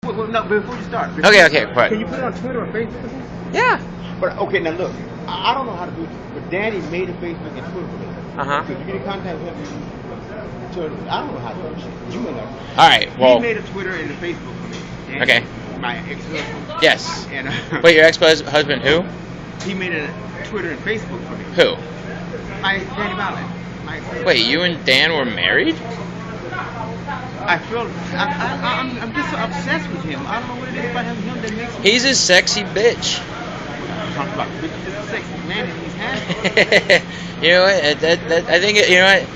No, before you start. Okay, right. Can you put it on Twitter or Facebook? Yeah. But okay, now look, I don't know how to do it, but Daddy made a Facebook and Twitter for me. So if you get in contact with him, I don't know how to do it. You know. All right. Well. He made a Twitter and a Facebook for me. Danny, Okay. My ex-husband. Yes. And wait, your ex-husband who? He made a Twitter and Facebook for me. Who? My Danny Valley. Wait, you and Dan were married? I feel I'm just so obsessed with him. I don't know what it is about him that makes me. He's a sexy bitch. Talk about just a sexy man in his hands. You know what? I think you know what.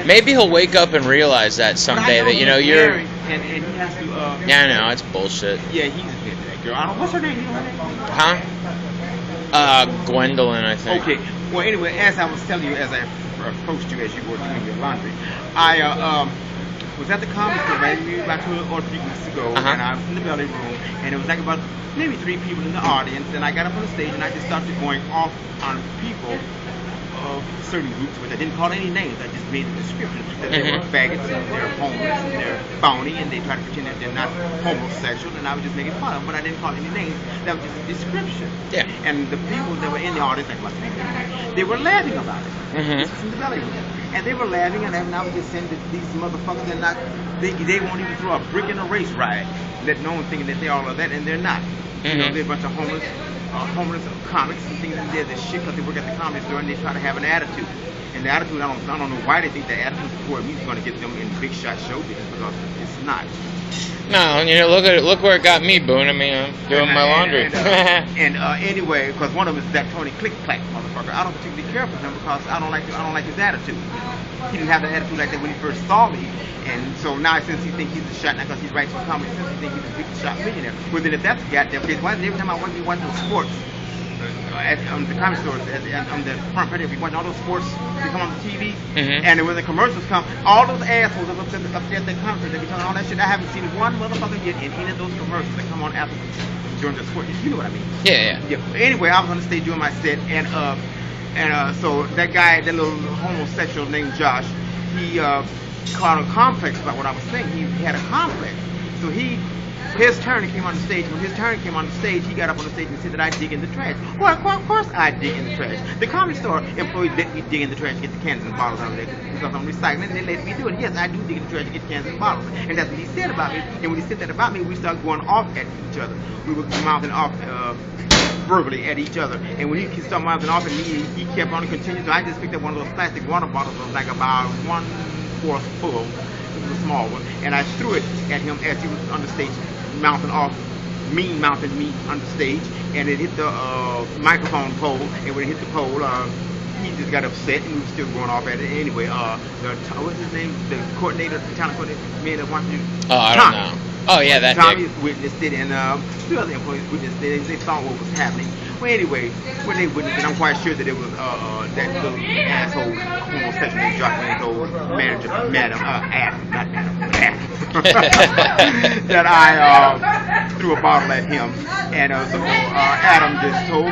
Maybe he'll wake up and realize that someday that you're. And he has to. Yeah, I know it's bullshit. Yeah, he's into that girl. I don't. What's her name? You know her name? Huh? Gwendolyn, I think. Okay. Well, anyway, as I was telling you, as I approached you as you were doing your laundry, I was at the comedy store maybe about 2 or 3 weeks ago, and I was in the belly room, and it was like about maybe 3 people in the audience, and I got up on the stage and I just started going off on people of certain groups, which I didn't call any names. I just made a description that they were faggots and they're homeless and they're phony and they try to pretend that they're not homosexual, and I was just making fun of them, but I didn't call any names. That was just a description. Yeah. And the people that were in the audience, like about 3 people, they were laughing about it. This was in the belly room. And they were laughing, and I was just saying that these motherfuckers are not, they won't even throw a brick in a race riot, let no one thinking that they all are that, and they're not. You know, they're a bunch of homeless comics and things, and they're the shit because they work at the comedy store and they try to have an attitude. And the attitude, I don't know why they think the attitude toward me is going to get them in big shot show business, because it's not. No, look where it got me, Boone. I mean, I'm doing my laundry. Anyway, because one of them is that Tony Click Clack motherfucker. I don't particularly care for him because I don't like his attitude. He didn't have that attitude like that when he first saw me, and so now since he thinks he's a shot, now because he's writing comedy, since he thinks he's a big shot millionaire. Well, then if that's the goddamn case, why is every time I watch those sports? On the comedy stores, on the front page, if you watch all those sports, they come on the TV, and when the commercials come, all those assholes up there at the conference, they be talking all that shit. I haven't seen one motherfucker yet in any of those commercials that come on after during the sport. You know what I mean? Yeah. Anyway, I was on the stage doing my set, and so that guy, that little homosexual named Josh, he caught a complex about what I was saying. He had a complex, so his turn came on the stage. When his turn came on the stage, he got up on the stage and said that I dig in the trash. Well, of course I dig in the trash. The comedy store employees let me dig in the trash to get the cans and bottles out of there because I'm recycling. They let me do it. Yes, I do dig in the trash to get the cans and bottles. And that's what he said about me. And when he said that about me, we started going off at each other. We were mouthing off verbally at each other. And when he started mouthing off at me, he kept on and continued. So I just picked up one of those plastic water bottles that was like about 1/4 full. It was a small one. And I threw it at him as he was on the stage, mouthing off, mounting me on the stage, and it hit the microphone pole, and when it hit the pole, he just got upset, and we were still going off at it. Anyway, what's his name? The coordinator, the talent coordinator, man that wanted to. Oh, I don't know. Oh, yeah, that Tommy witnessed it, and two other employees witnessed it, and they saw what was happening. Well, anyway, when they witnessed it, I'm quite sure that it was that little asshole homosexual named Josh Man's manager, Adam, not Adam, that I threw a bottle at him, and so Adam just told me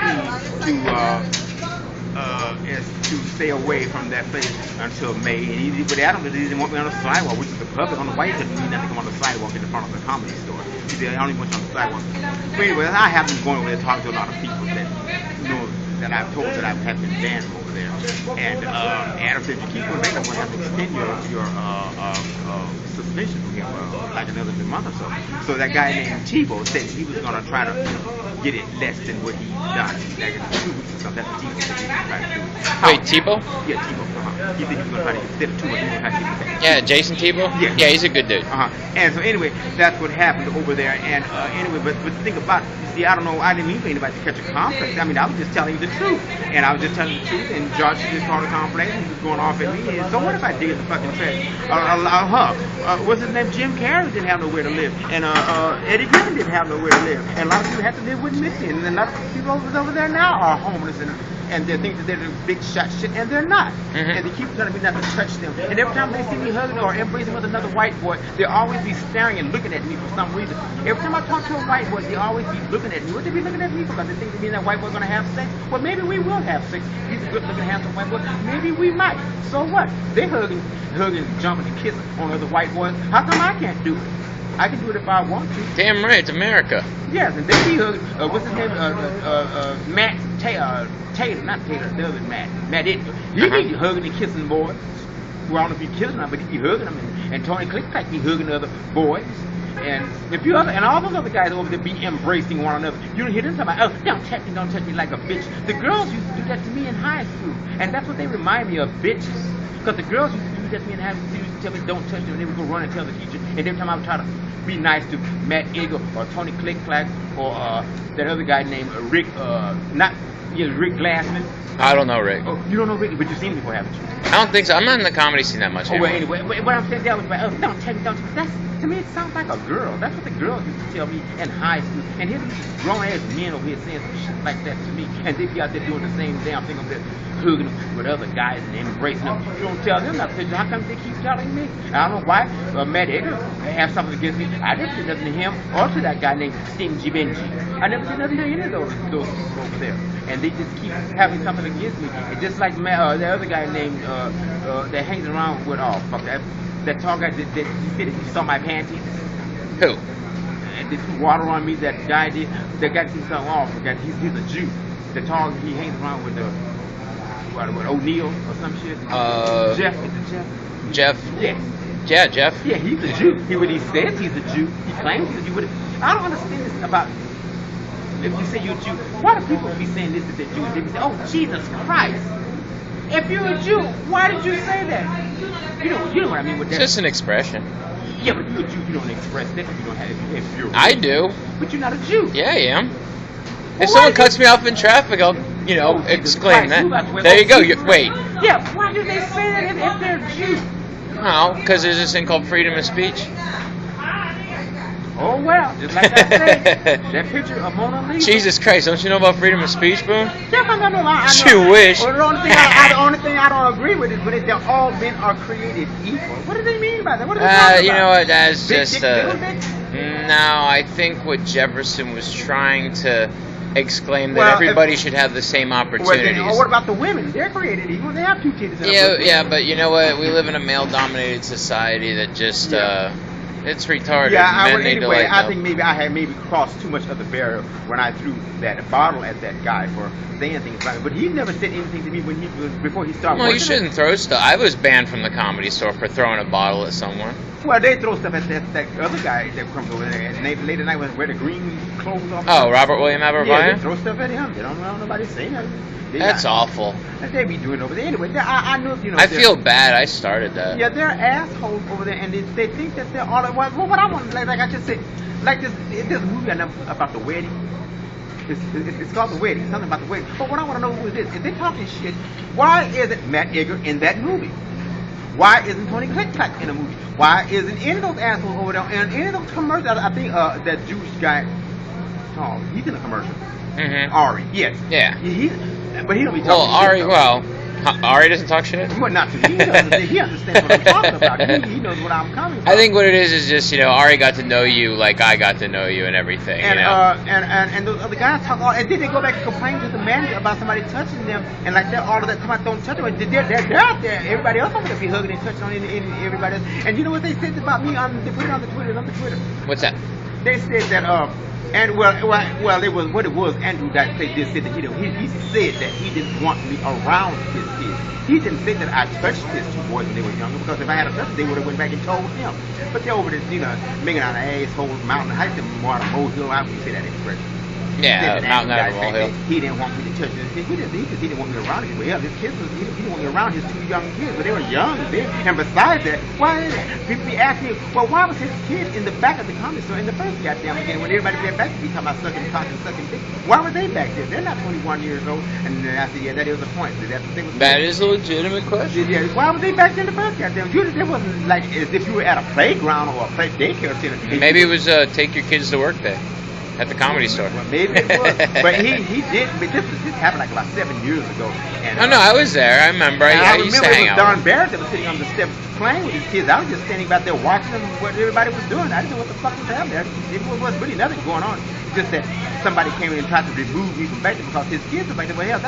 to stay away from that place until May. And but Adam didn't want me on the sidewalk, which is the public. I don't know why he couldn't mean nothing come on the sidewalk in the front of the comedy store. He said, I don't even want you on the sidewalk. But anyway, I have been going over there talking to a lot of people that know that I've told that I have been banned over there. And Adam said, if you keep going back, I'm going to have to extend your suspension from here for like another month or so. So that guy named Tebow said he was going to try to get it less than what he done, like 2 weeks or something. That's what Tebow said he was trying to do. Wait, Tebow? Yeah, Tebow. He said he was going to try to get, instead of 2 months, he was going to try to get it back. Yeah, Jason Tebow? Yeah, he's a good dude. And so anyway, that's what happened over there. And anyway, but the thing about it, you see, I don't know, I didn't mean for anybody to catch a complex. I mean, I was just telling you the truth. And I was just telling you the truth, and Josh just called a complex, and he was going off at me. And so what if I dig in the fucking trash? What's his name? Jim Carrey didn't have nowhere to live. And Eddie Griffin didn't have nowhere to live. And a lot of people had to live with Missy. And a lot of people over there now are homeless and they think that they're the big shot shit, and they're not. And they keep telling me not to touch them. And every time they see me hugging or embracing with another white boy, they'll always be staring and looking at me for some reason. Every time I talk to a white boy, they always be looking at me. What they be looking at me for? Because they think that me and that white boy are going to have sex? Well, maybe we will have sex. He's a good-looking, handsome white boy. Maybe we might. So what? They hugging, jumping, and kissing on other white boys. How come I can't do it? I can do it if I want to. Damn right, it's America. Yes, and then he hugged, what's his name? Matt Taylor, not Taylor, the other Matt. Matt Edgar. He be hugging and kissing boys. Well, I don't know if he kissing them, but he be hugging them. And Tony Click-Clack be hugging other boys. And if you other, and all those other guys over there be embracing one another. You don't hear them talking about, oh, don't touch me like a bitch. The girls used to do that to me in high school. And that's what they remind me of, bitches. Because the girls used to do that to me in high school. They used to tell me, don't touch me. And they would go run and tell the teacher. And every time I would try to be nice to Matt Eagle or Tony Click-Clack or that other guy named Rick, Rick Glassman. I don't know Rick. Oh, you don't know Rick, but you've seen him before, haven't you? I don't think so. I'm not in the comedy scene that much anymore. Well, anyway, what I'm saying that was about, oh, don't touch me. That's, to me, it sounds like a girl. That's what the girls used to tell me in high school. And here's these grown-ass men over here saying some shit like that to me. And they be out there doing the same damn thing over there, hugging them with other guys and embracing them. You don't tell them nothing. How come they keep telling me? I don't know why. Matt Edgar have something against me. I never did nothing to him or to that guy named Stingy Benji. I never did nothing to any of those people over there. And they just keep having something against me. It's just like the other guy named, that hangs around with, that tall guy that he said he saw my panties. Who? And they threw water on me. That guy did. That guy did something off. He's a Jew. The tall, he hangs around with what O'Neal or some shit. Jeff. Is it Jeff? Jeff. Yes. Yeah, Jeff. Yeah, he's a Jew. He says he's a Jew. He claims he's a Jew. But I don't understand this about. If you say you're a Jew, why do people be saying this that they're Jews? They be saying, oh, Jesus Christ. If you're a Jew, why did you say that? You know what I mean with that. It's just an expression. Yeah, but you're a Jew. You don't express that if you don't have. If you're. I do. But you're not a Jew. Yeah, I am. Well, If someone cuts me off in traffic, I'll, exclaim that. There you go. Wait. Yeah, why do they say that if they're Jews? No, because there's this thing called freedom of speech. Oh well, just like I said, that picture of Mona Lisa. Jesus Christ, don't you know about freedom of speech, Boon? Yeah, I know. You wish. Well, the only thing I don't agree with is when they're all men are created equal. What do they mean by that? What are they talking about? You know what? That's Big just dick, little dick? no. I think what Jefferson was trying to exclaim that everybody should have the same opportunities. Well, what about the women? They're created equal. They have two titties. Yeah, but you know what? We live in a male-dominated society that just it's retarded. Yeah, I think maybe I had crossed too much of the barrier when I threw that bottle at that guy for saying things about it. But he never said anything to me before he started. Well, you shouldn't throw stuff. I was banned from the Comedy Store for throwing a bottle at someone. Well, they throw stuff at that other guy that comes over there and late at night when wear the green clothes off. Oh, Robert William Abervaya? Yeah, they throw stuff at him. They don't know nobody say nothing. That's awful. They be doing over there. Anyway, I know, I feel bad. I started that. Yeah, they're assholes over there, and they think that they're all. Well, what I want, like I just said, like this movie I know about the wedding. It's called The Wedding. Something about the wedding. But what I want to know is this: if they're talking shit, why isn't Matt Edgar in that movie? Why isn't Tony Click-Clack in a movie? Why isn't any of those assholes over there in any of those commercials? I think that Jewish guy, he's in a commercial. Mm-hmm. Ari, yes. Yeah. But he don't be talking Ari doesn't talk shit? Well, not to me. He understands what I'm talking about. He knows what I'm coming from. I think what it is just, Ari got to know you like I got to know you and everything, And those other guys talk all, and then they go back and complain to the manager about somebody touching them, and like that, all of that, come out, don't touch them. They're out there. Everybody else over there be hugging and touching on everybody else. And you know what they said about me? They put it on the Twitter. What's that? They said that, and it was what it was. Andrew Dice just said that he said that he didn't want me around his kids. He didn't say that I touched his two boys when they were younger, because if I had a touched, they would have went back and told him. But they're over this, making out an asshole mountain height and water molehill. I would say that expression. Yeah, mountain out of a molehill. He didn't want me to touch his kids. He didn't want me around him. Well, his kids he didn't want me around his two young kids, but they were young then. And besides that, why people be asking, well, why was his kid in the back of the comedy store in the first goddamn beginning when everybody be back to be talking about sucking cock and sucking dick? Why were they back there? They're not 21 years old. And then I said, yeah, that is the point. That's what they was that is a legitimate question. Yeah, why were they back there in the first goddamn? It wasn't like as if you were at a playground or a daycare center. Maybe it was take your kids to work day. At the Comedy Store. Well, maybe it was. But he did. But this happened like about 7 years ago. And, no, I was there. I remember. I used to hang out. Don Barrett that was sitting on the steps playing with his kids. I was just standing back there watching them, what everybody was doing. I didn't know what the fuck was happening. It wasn't really nothing going on. Just that somebody came in and tried to remove me from back there because his kids were back there. Well, hell,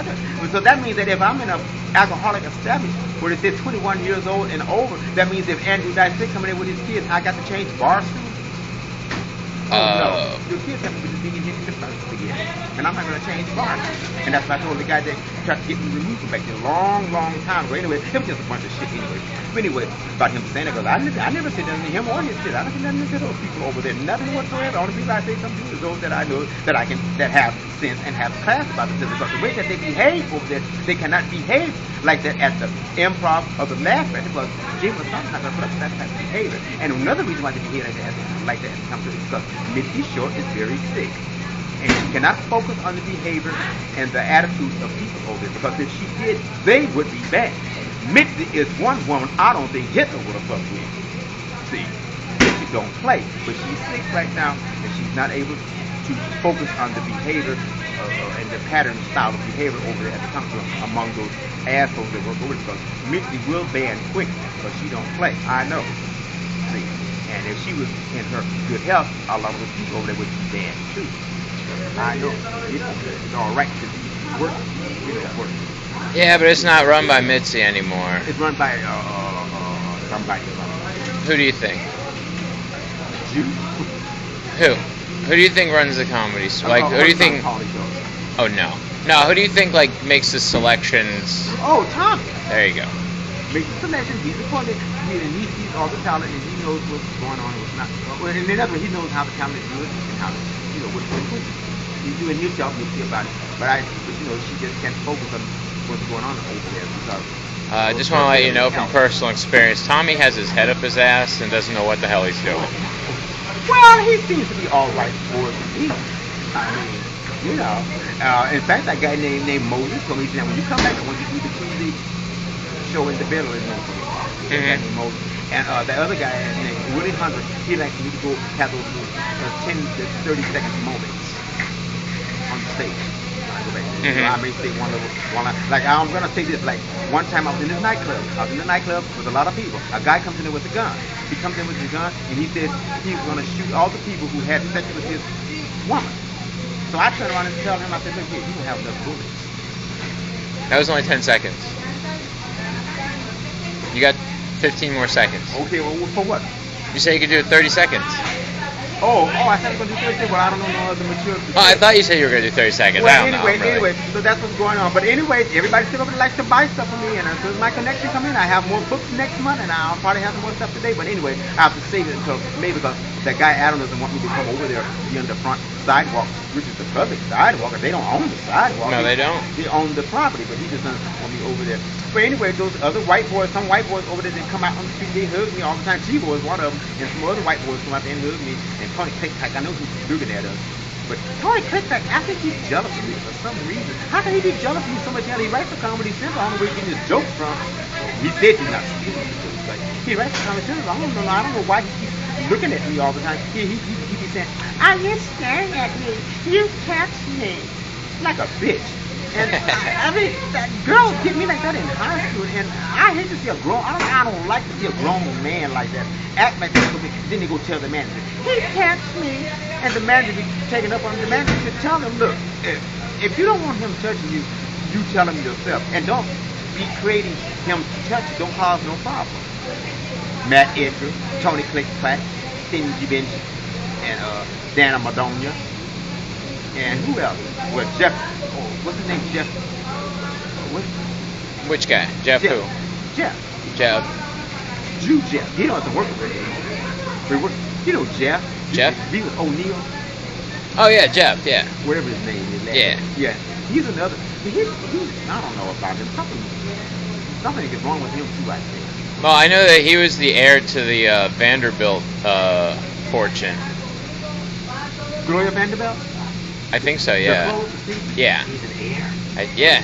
so that means that if I'm in an alcoholic establishment where it says 21 years old and over, that means if Andrew Dice coming in with his kids, I got to change bar stools. little kids have to be being hit in the first beginning. And I'm not going to change bars. And that's what I told the guy that tried to get me removed from back there a long, long time ago. Anyway, it was just a bunch of shit anyway. But anyway, about him saying it, because I never said nothing to him or his shit. I don't say nothing to those people over there. Nothing whatsoever. The only people I say something to is those that I know that have sense and have class about themselves. Because the way that they behave over there, they cannot behave like that at the improv or the laugh factory, because Jim was not going to put up with that type of behavior. And another reason why they behave like that comes to is because Mitzi Short is very sick. And she cannot focus on the behavior and the attitudes of people over there, because if she did, they would be bad. Mitzi is one woman I don't think Hitler would have fucked with. See, Mitzi don't play, but she's sick right now, and she's not able to focus on the behavior and the pattern style of behavior over there at the council among those assholes that work over there, because Mitzi will ban quick, but she don't play. I know. See, and if she was in her good health, a lot of the people over there would be banned too. I know. It's all right to work. Work. Yeah, but it's not run by Mitzi anymore. It's run by somebody. Who do you think? You? Who? Who do you think runs the comedy? Like, who do you think? Oh no. No, who do you think like makes the selections? Oh, Tommy. There you go. Makes the selections. He's appointed. He sees all the talent, and he knows what's going on and what's not. Well, in other words, he knows how the talent is good and how what's good. He's doing his job. We'll see about it. But she just can't focus on what's going on over there because. I just want to let you know from personal experience, Tommy has his head up his ass and doesn't know what the hell he's doing. Well, he seems to be all right for me. I mean, in fact, that guy named Moses told me, when you come back, I want you to do the Tuesday show in the middle of the movie. That named Moses. And the other guy named Willie Hunter, he likes me to go have those 10 to 30 second moments on the stage. I may say one like I'm gonna say this, like one time I was in this nightclub. With a lot of people. A guy comes in there with a gun. He comes in with his gun and he says he's gonna shoot all the people who had sex with his woman. So I turned around and tell him, I said, look here, you don't have enough bullets. That was only 10 seconds. You got 15 more seconds. Okay, well for what? You say you could do it 30 seconds. Oh, I said I was going to do 30 seconds. Well, I don't know no other material. Oh, I thought you said you were going to do 30 seconds. Well, I don't know. Anyway, so that's what's going on. But anyway, everybody still over there likes to buy stuff from me. And as soon as my connection come in, I have more books next month, and I'll probably have some more stuff today. But anyway, I have to save it until maybe because that guy Adam doesn't want me to come over there be on the front sidewalk, which is the public sidewalk. They don't own the sidewalk. No, they don't. They own the property, but he just doesn't want me over there. But anyway, those other white boys, some white boys over there, they come out on the street, they hug me all the time. T-Boy is one of them, and some other white boys come out there and hug me. And Tony Clickpack, I know he's looking at us. But Tony Clickpack, I think he's jealous of me for some reason. How can he be jealous of me so much? Hell, he writes for Comedy Central. I don't know where he's getting his jokes from. He said he's not stealing his jokes, but he writes for Comedy Central. I don't know why he keeps looking at me all the time. He keeps saying, "Are you staring at me? You catch me." Like a bitch. And I mean, that girls get me like that in high school, and I hate to see a grown. I don't like to see a grown man like that act like that. Then they go tell the manager, "He catch me," and the manager be taking up on the manager to tell him, "Look, if you don't want him touching you, you tell him yourself, and don't be creating him to touch you. Don't cause no problem." Matt Edgar, Tony Clickclack, Stingy Benji, and Dana Madonia. And who else? Well, Jeff. Oh, what's his name? Jeff. Which guy? Jeff who? Jeff. Drew Jeff. He don't have to work with him. You know Jeff. Jeff? He was O'Neill. Oh yeah, Jeff. Yeah. Whatever his name is. Yeah. Yeah. He's another. He's. I don't know about him. Something is wrong with him too, I think. Well, I know that he was the heir to the Vanderbilt fortune. Gloria Vanderbilt? I think so, yeah. Yeah. He's an heir. Yeah.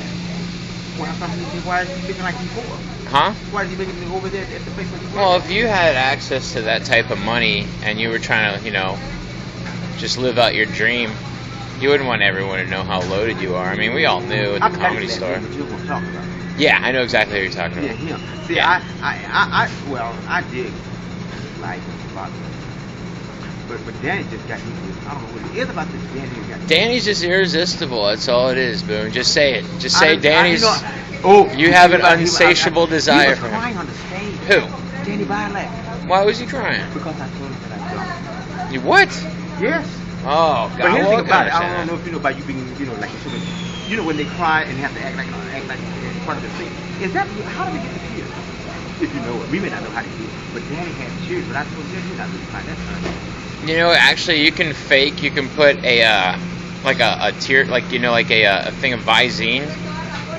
Why is he looking like he's poor? Huh? Why is he making me over there at the place where he's Well, if you had access to that type of money and you were trying to, just live out your dream, you wouldn't want everyone to know how loaded you are. I mean, we all knew at the comedy store. Yeah, I know exactly what you're talking about. Yeah, him. See, yeah. I dig like a lot. But Danny just got me. I don't know what it is about this Danny. Danny's just irresistible. That's all it is, Boone. Just say it. Just say Danny's. You have an unsatiable desire for him. He was crying on the stage. Who? Danny Bialek. Why was he crying? Because I told him that I don't. You what? Yes. Oh, God. But here's the well, thing about it. I understand don't know if you know about you being, like you sort of, when they cry and have to act like it's part of the thing. Is that how do they get the tears? If you know it, we may not know how to do it. But Daddy had tears, but I told you, you're not really crying. That's funny. You know, actually, you can fake. You can put a like a tear, like like a thing of Visine.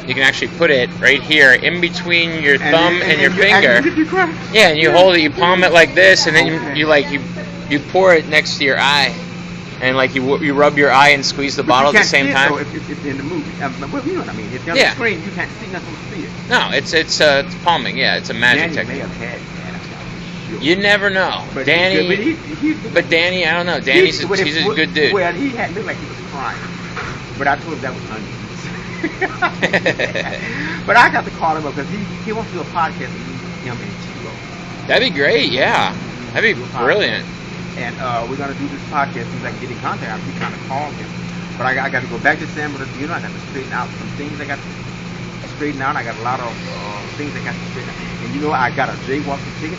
You can actually put it right here in between your thumb and your finger. Yeah, and you hold it, you palm it like this, and then you pour it next to your eye, and like you rub your eye and squeeze the bottle at the same time. So if it's in the movie, well, you know what I mean. If on Yeah. the screen, you can't see nothing to see it. No, it's palming. Yeah, it's a magic Danny may technique. have had You never know, but Danny. But Danny, I don't know. Danny's he's a good dude. Well, he looked like he was crying, but I told him that was onions. But I got to call him up because he wants to do a podcast with him and Chico. That'd be great. Yeah, that'd be brilliant. And we're gonna do this podcast as soon as I can get in contact. I'm trying to call him, but I got to go back to San Bernardino. I got to straighten out some things. I got to straighten out. I got a lot of things I got to straighten out. And I got a jaywalking ticket.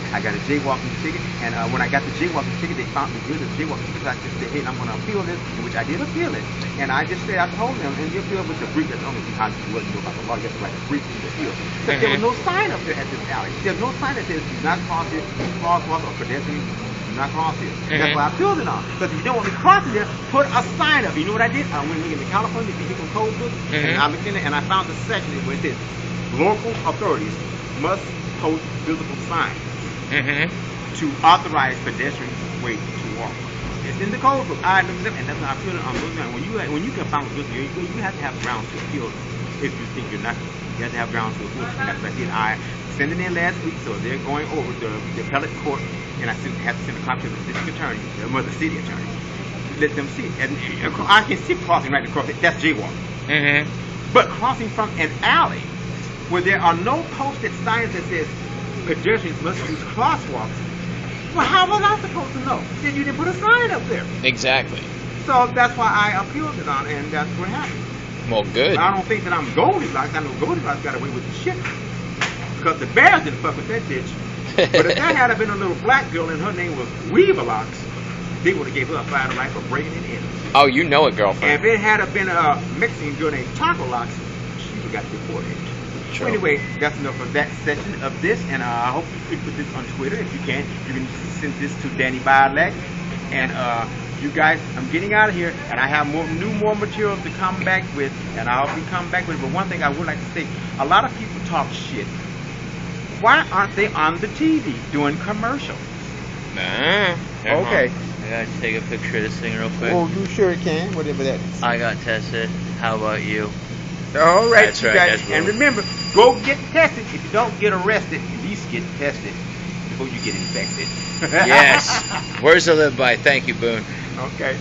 And when I got the jaywalking ticket, they found me good at jaywalking ticket. I just said, hey, I'm going to appeal this, which I did appeal it. And I just said, I told them, and you appeal with the brief. That's only how you know about the law. You have to write a brief to the appeal. But there was no sign up there at this alley. There's no sign that says, do not cross here, crosswalk or pedestrian. Do not cross here. That's why I appealed it on. Because if you don't want me crossing there, put a sign up. You know what I did? I went into California, the vehicle code book, and I looked in there, and I found the section where it says, local authorities must post visible signs to authorize pedestrians way to walk. It's in the code book. I looked it up, and that's how I feel it on those grounds. When you can find visible, you have to have grounds to appeal if you think you're not. You have to have grounds to appeal. And that's what I did. I sent it in last week, so they're going over the appellate court, and I have to send a copy to the district attorney, the city attorney, let them see it. And I can see crossing right across it. That's jaywalking. But crossing from an alley where there are no posted signs that says pedestrians must use crosswalks. Well, how was I supposed to know? Then you didn't put a sign up there. Exactly. So that's why I appealed it on, and that's what happened. Well, good. But I don't think that I'm Goldilocks. I know Goldilocks got away with the shit. Because the bears didn't fuck with that bitch. But if that had been a little black girl and her name was Weaverlocks, they would have gave her a fire right for breaking it in. Oh, you know it, girlfriend. And if it had been a Mexican girl named Taco Locks, she would have got deported. Sure. Anyway, that's enough of that section of this, and I hope you could put this on Twitter if you can. You can send this to Danny Bilek, and you guys, I'm getting out of here, and I have more material to come back with, and I hope you come back with it. But one thing I would like to say, a lot of people talk shit. Why aren't they on the TV doing commercials? Okay. I gotta take a picture of this thing real quick. Oh, you sure can, whatever that is. I got tested. How about you? All right, That's you right, guys. that's And cool. remember, go get tested. If you don't get arrested, at least get tested before you get infected. Yes. Words to live by. Thank you, Boone. Okay.